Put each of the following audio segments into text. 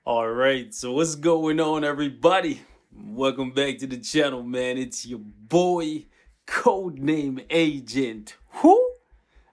All right, so what's going on, everybody? Welcome back to the channel, man. It's your boy, Codename Agent. Who?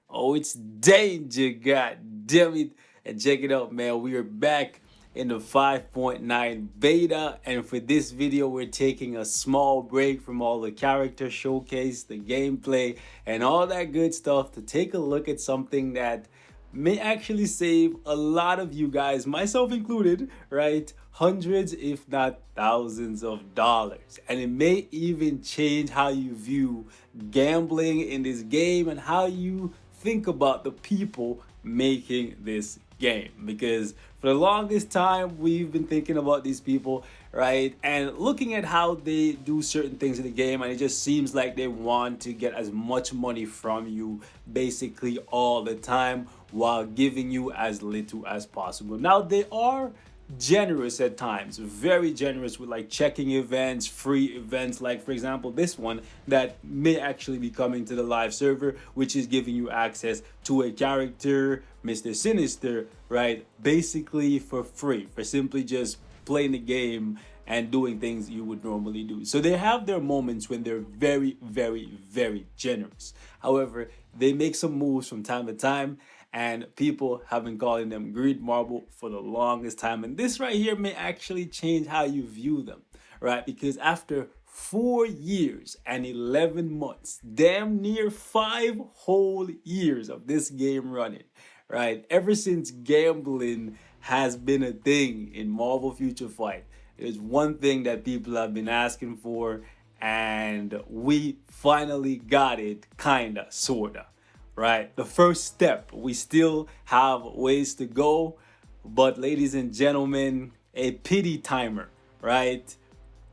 Oh, it's Danger, god damn it. And check it out, man. We are back in the 5.9 beta, and for this video, we're taking a small break from all the character showcase, the gameplay, and all that good stuff to take a look at something that may actually save a lot of you guys, myself included, right? Hundreds, if not thousands of dollars. And it may even change how you view gambling in this game and how you think about the people making this game. Because for the longest time, we've been thinking about these people, right? And looking at how they do certain things in the game, and it just seems like they want to get as much money from you basically all the time while giving you as little as possible. Now, they are generous at times, very generous with like checking events, free events, like for example this one that may actually be coming to the live server, which is giving you access to a character, Mr. Sinister, right, basically for free, for simply just playing the game and doing things you would normally do. So they have their moments when they're very, very, very generous. However, they make some moves from time to time, and people have been calling them greed marble for the longest time. And this right here may actually change how you view them, right? Because after 4 years and 11 months, damn near 5 whole years of this game running, right? Ever since gambling has been a thing in Marvel Future Fight, there's one thing that people have been asking for, and we finally got it, kinda, sorta, right? The first step. We still have ways to go, but ladies and gentlemen, a pity timer, right?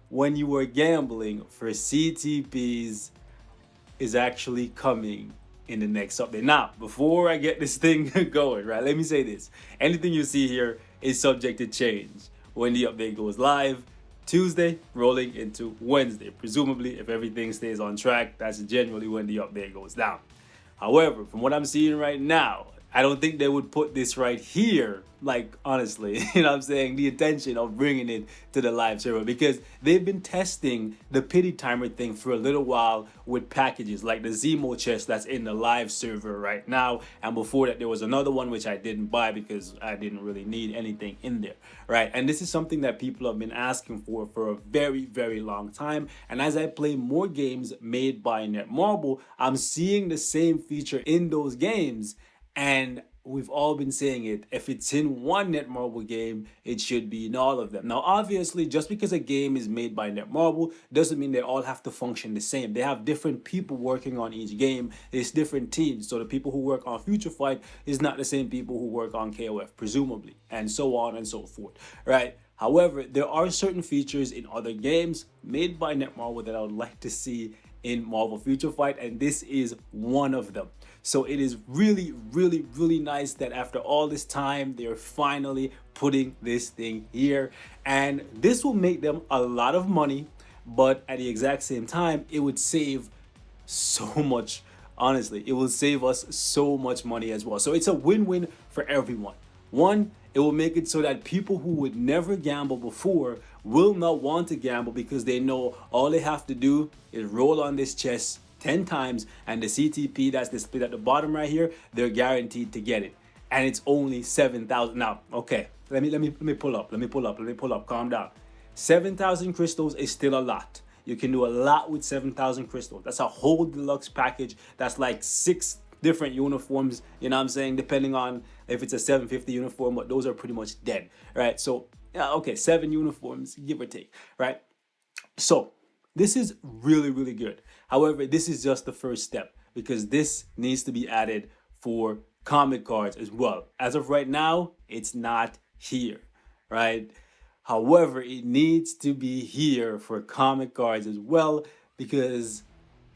When you were gambling for CTPs is actually coming in the next update. Now, before I get this thing going, right, let me say this. Anything you see here is subject to change when the update goes live. Tuesday rolling into Wednesday. Presumably, if everything stays on track, that's generally when the update goes down. However, from what I'm seeing right now, I don't think they would put this right here, like honestly, you know what I'm saying, the intention of bringing it to the live server, because they've been testing the pity timer thing for a little while with packages like the Zemo chest that's in the live server right now, and before that there was another one which I didn't buy because I didn't really need anything in there, right? And this is something that people have been asking for a very, very long time, and as I play more games made by Netmarble, I'm seeing the same feature in those games. And we've all been saying it. If it's in one Netmarble game, it should be in all of them. Now, obviously, just because a game is made by Netmarble doesn't mean they all have to function the same. They have different people working on each game. It's different teams. So the people who work on Future Fight is not the same people who work on KOF, presumably, and so on and so forth, right? However, there are certain features in other games made by Netmarble that I would like to see in Marvel Future Fight, and this is one of them. So it is really, really, really nice that after all this time, they're finally putting this thing here. And this will make them a lot of money, but at the exact same time, it would save so much. Honestly, it will save us so much money as well. So it's a win-win for everyone. One, it will make it so that people who would never gamble before will not want to gamble because they know all they have to do is roll on this chest 10 times, and the CTP that's displayed at the bottom right here, they're guaranteed to get it. And it's only 7,000. Now, okay, let me pull up. Calm down. 7,000 crystals is still a lot. You can do a lot with 7,000 crystals. That's a whole deluxe package. That's like 6 different uniforms, you know what I'm saying, depending on if it's a 750 uniform, but those are pretty much dead, right? So, yeah, okay, 7 uniforms, give or take, right? So, this is really, really good. However, this is just the first step because this needs to be added for comic cards as well. As of right now, it's not here, right? However, it needs to be here for comic cards as well because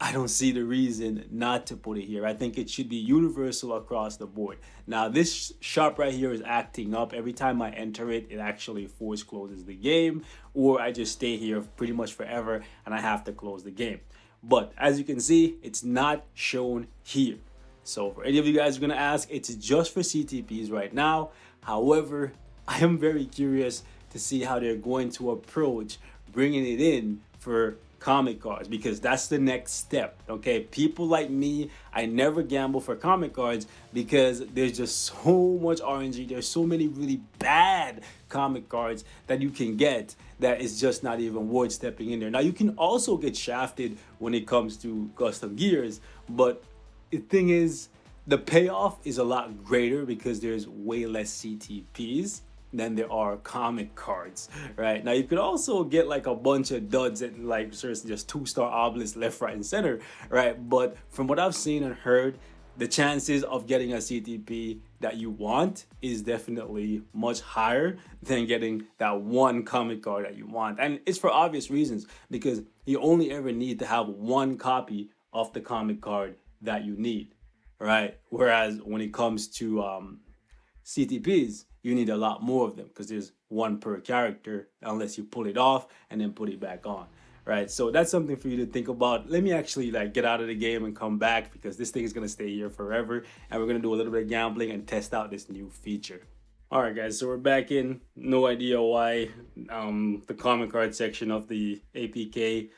I don't see the reason not to put it here. I think it should be universal across the board. Now, this shop right here is acting up. Every time I enter it, it actually force closes the game, or I just stay here pretty much forever and I have to close the game. But as you can see, it's not shown here. So for any of you guys who are going to ask, it's just for CTPs right now. However, I am very curious to see how they're going to approach bringing it in for comic cards, because that's the next step. Okay, people like me, I never gamble for comic cards because there's just so much RNG. There's so many really bad comic cards that you can get that is just not even worth stepping in there. Now you can also get shafted when it comes to custom gears, but the thing is, the payoff is a lot greater because there's way less CTPs than there are comic cards, right? Now you could also get like a bunch of duds and like seriously just 2-star obelisks left, right, and center, right? But from what I've seen and heard, the chances of getting a CTP that you want is definitely much higher than getting that one comic card that you want. And it's for obvious reasons, because you only ever need to have one copy of the comic card that you need, right? Whereas when it comes to CTPs, you need a lot more of them because there's one per character, unless you pull it off and then put it back on, right? So that's something for you to think about. Let me actually like get out of the game and come back, because this thing is gonna stay here forever, and we're gonna do a little bit of gambling and test out this new feature. All right, guys, so we're back in. No idea why the comic card section of the APK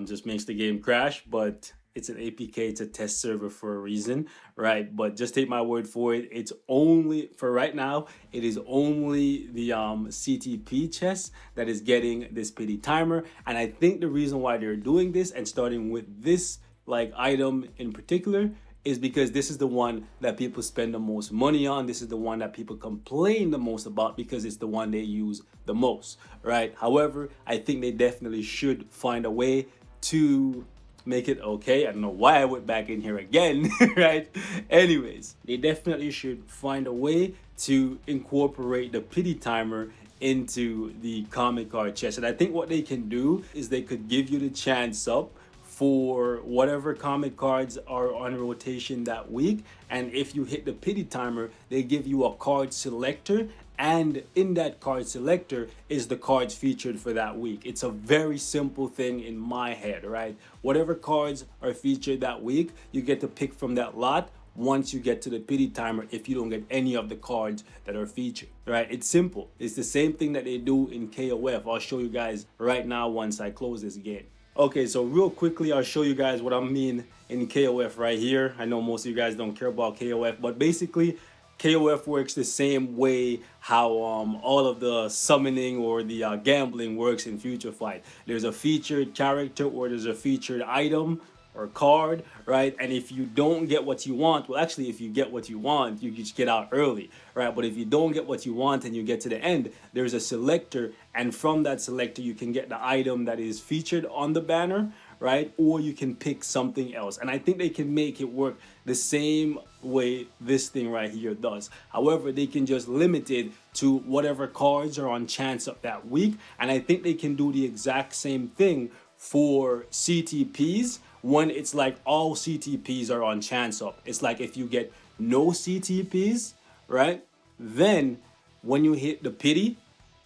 just makes the game crash, but it's an APK, it's a test server for a reason, right? But just take my word for it. It's only, for right now, it is only the CTP chest that is getting this pity timer. And I think the reason why they're doing this and starting with this like item in particular is because this is the one that people spend the most money on. This is the one that people complain the most about because it's the one they use the most, right? However, I think they definitely should find a way to make it okay. I don't know why I went back in here again, right? Anyways, they definitely should find a way to incorporate the pity timer into the comic card chest. And I think what they can do is they could give you the chance up for whatever comic cards are on rotation that week, and if you hit the pity timer, they give you a card selector, and in that card selector is the cards featured for that week. It's a very simple thing in my head, right? Whatever cards are featured that week, you get to pick from that lot once you get to the pity timer if you don't get any of the cards that are featured, right? It's simple. It's the same thing that they do in KOF. I'll show you guys right now once I close this game. Okay, so real quickly, I'll show you guys what I mean in KOF right here. I know most of you guys don't care about KOF, but basically, KOF works the same way how all of the summoning or the gambling works in Future Fight. There's a featured character or there's a featured item or card, right? And if you don't get what you want, well, actually, if you get what you want, you just get out early, right? But if you don't get what you want and you get to the end, there's a selector, and from that selector, you can get the item that is featured on the banner, right? Or you can pick something else. And I think they can make it work the same way this thing right here does. However, they can just limit it to whatever cards are on chance up that week. And I think they can do the exact same thing for CTPs when it's like all CTPs are on chance up. It's like if you get no CTPs, right? Then when you hit the pity,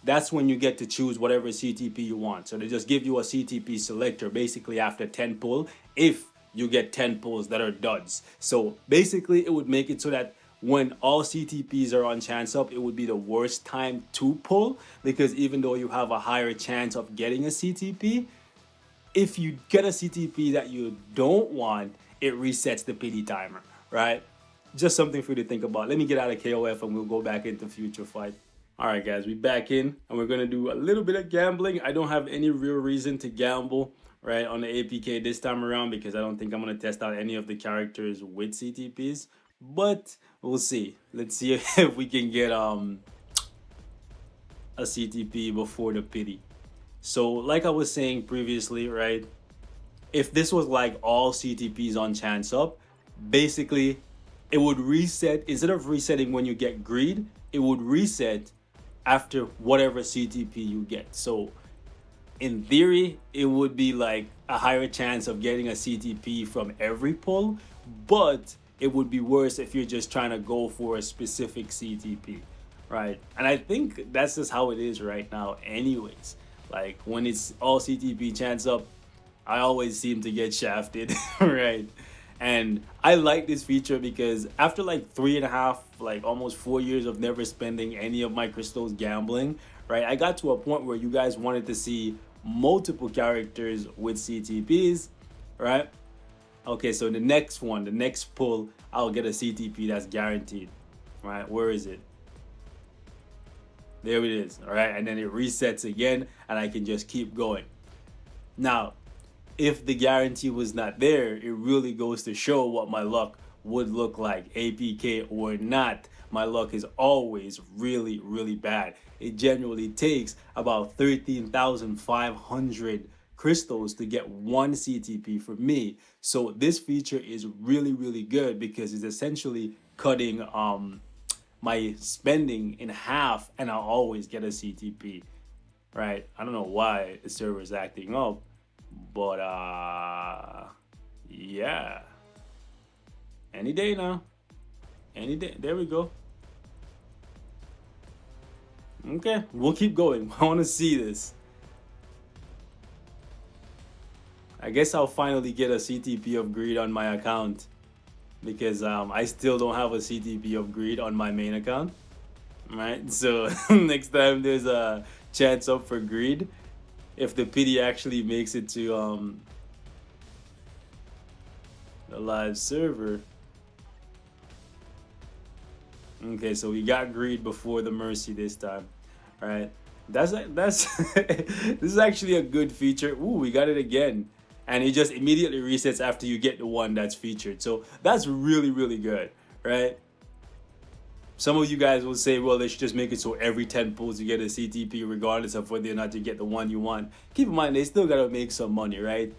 that's when you get to choose whatever CTP you want. So they just give you a CTP selector basically after 10 pull if you get 10 pulls that are duds. So basically it would make it so that when all CTPs are on chance up, it would be the worst time to pull, because even though you have a higher chance of getting a CTP, if you get a CTP that you don't want, it resets the pity timer, right? Just something for you to think about. Let me get out of KOF and we'll go back into Future Fight. All right, guys, we back in and we're gonna do a little bit of gambling. I don't have any real reason to gamble, right, on the APK this time around because I don't think I'm gonna test out any of the characters with CTPs, but we'll see. Let's see if we can get a CTP before the pity. So like I was saying previously, right, if this was like all CTPs on chance up, basically it would reset. Instead of resetting when you get greed, it would reset after whatever CTP you get. So in theory, it would be like a higher chance of getting a CTP from every pull, but it would be worse if you're just trying to go for a specific CTP, right? And I think that's just how it is right now anyways. Like when it's all CTP chance up, I always seem to get shafted, right? And I like this feature because after like 3.5, like almost 4 years of never spending any of my crystals gambling, right? I got to a point where you guys wanted to see multiple characters with CTPs, right? Okay, so the next one, the next pull, I'll get a CTP that's guaranteed, right? Where is it? There it is, all right? And then it resets again, and I can just keep going. Now, if the guarantee was not there, it really goes to show what my luck would look like, APK or not. My luck is always really, really bad. It generally takes about 13,500 crystals to get one CTP for me. So this feature is really, really good because it's essentially cutting my spending in half, and I'll always get a CTP, right? I don't know why the server is acting up, but yeah, any day now, any day. There we go. Okay, we'll keep going. I want to see this. I guess I'll finally get a CTP of greed on my account because I still don't have a CTP of greed on my main account, right? So next time there's a chance up for greed, if the pity actually makes it to the live server. Okay, so we got greed before the mercy this time. All right, that's this is actually a good feature. Ooh, we got it again, and it just immediately resets after you get the one that's featured. So that's really, really good, right? Some of you guys will say, well, they should just make it so every 10 pulls you get a CTP regardless of whether or not you get the one you want. Keep in mind, they still gotta make some money, right?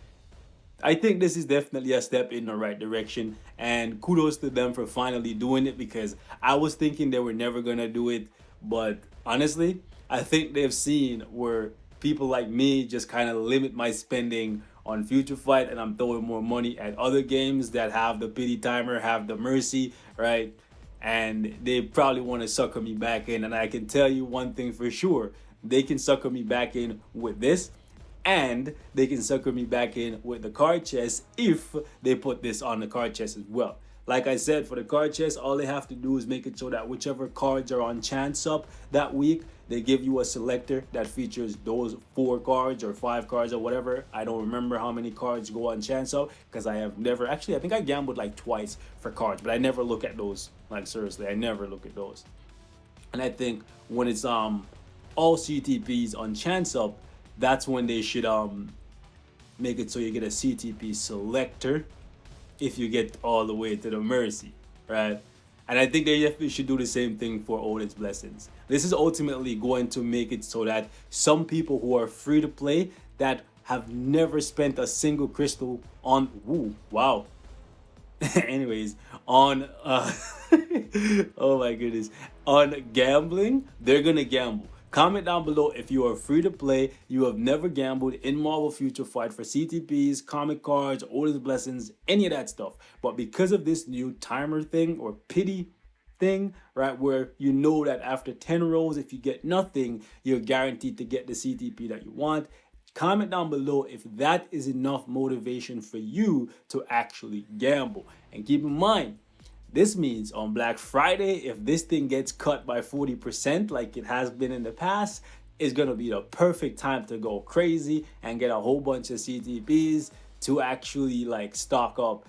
I think this is definitely a step in the right direction, and kudos to them for finally doing it because I was thinking they were never gonna do it, but honestly, I think they've seen where people like me just kind of limit my spending on Future Fight, and I'm throwing more money at other games that have the pity timer, have the mercy, right? And they probably want to sucker me back in, and I can tell you one thing for sure: they can sucker me back in with this, and they can sucker me back in with the card chest if they put this on the card chest as well. Like I said, for the card chest, all they have to do is make it so that whichever cards are on chance up that week, they give you a selector that features those 4 cards or 5 cards or whatever. I don't remember how many cards go on chance up because I have never, actually I think I gambled like twice for cards, but I never look at those. Like seriously, I never look at those. And I think when it's all CTPs on chance up, that's when they should make it so you get a CTP selector if you get all the way to the mercy, right? And I think they definitely should do the same thing for Odin's Blessings. This is ultimately going to make it so that some people who are free to play that have never spent a single crystal on, ooh, wow. Anyways, on oh my goodness, on gambling, they're gonna gamble. Comment down below if you are free to play, you have never gambled in Marvel Future Fight for CTPs, comic cards, Odin's Blessings, any of that stuff. But because of this new timer thing or pity thing, right, where you know that after 10 rolls, if you get nothing, you're guaranteed to get the CTP that you want. Comment down below if that is enough motivation for you to actually gamble. And keep in mind, this means on Black Friday, if this thing gets cut by 40% like it has been in the past, it's going to be the perfect time to go crazy and get a whole bunch of CTPs to actually like stock up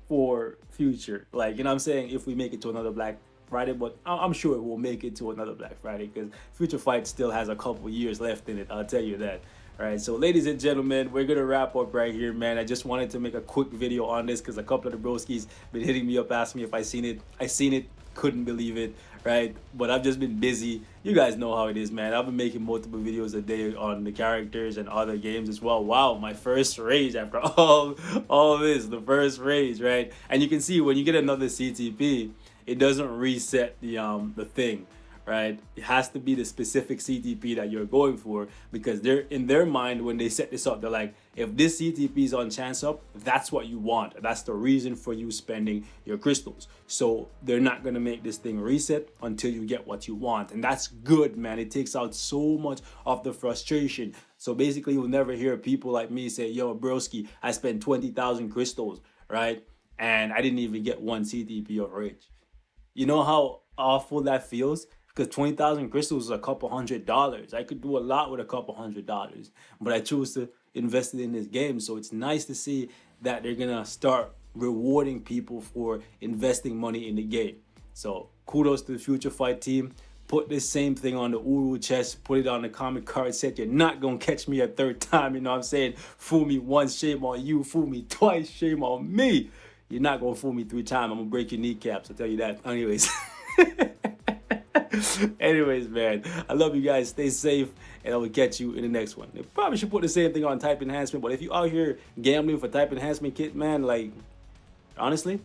for future. Like, you know what I'm saying? If we make it to another Black Friday, but I'm sure it will make it to another Black Friday because Future Fight still has a couple years left in it. I'll tell you that. All right, so ladies and gentlemen, we're gonna wrap up right here, man. I just wanted to make a quick video on this because a couple of the broskies been hitting me up, asking me if I seen it, couldn't believe it, right? But I've just been busy. You guys know how it is, man. I've been making multiple videos a day on the characters and other games as well. Wow, my first rage after all this, the first rage, right? And you can see when you get another CTP, it doesn't reset the thing. Right, it has to be the specific CTP that you're going for because they're in their mind when they set this up, they're like, if this CTP is on chance up, that's what you want. That's the reason for you spending your crystals. So they're not gonna make this thing reset until you get what you want, and that's good, man. It takes out so much of the frustration. So basically, you'll never hear people like me say, "Yo, broski, I spent 20,000 crystals," right? and I didn't even get one CTP of rage. You know how awful that feels? Because 20,000 crystals is a couple $100. I could do a lot with a couple $100, but I choose to invest it in this game. So it's nice to see that they're gonna start rewarding people for investing money in the game. So kudos to the Future Fight team. Put this same thing on the Uru chest, put it on the comic card set. You're not gonna catch me a third time, you know what I'm saying? Fool me once, shame on you. Fool me twice, shame on me. You're not gonna fool me 3 times. I'm gonna break your kneecaps, I'll tell you that. Anyways. Anyways, man, I love you guys. Stay safe, and I will catch you in the next one. They probably should put the same thing on type enhancement, but if you out here gambling for type enhancement kit, man, like, honestly,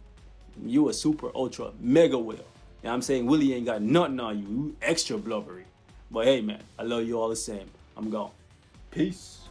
you a super ultra mega whale. You know what I'm saying? Willie ain't got nothing on you. You extra blubbery. But hey, man, I love you all the same. I'm gone. Peace.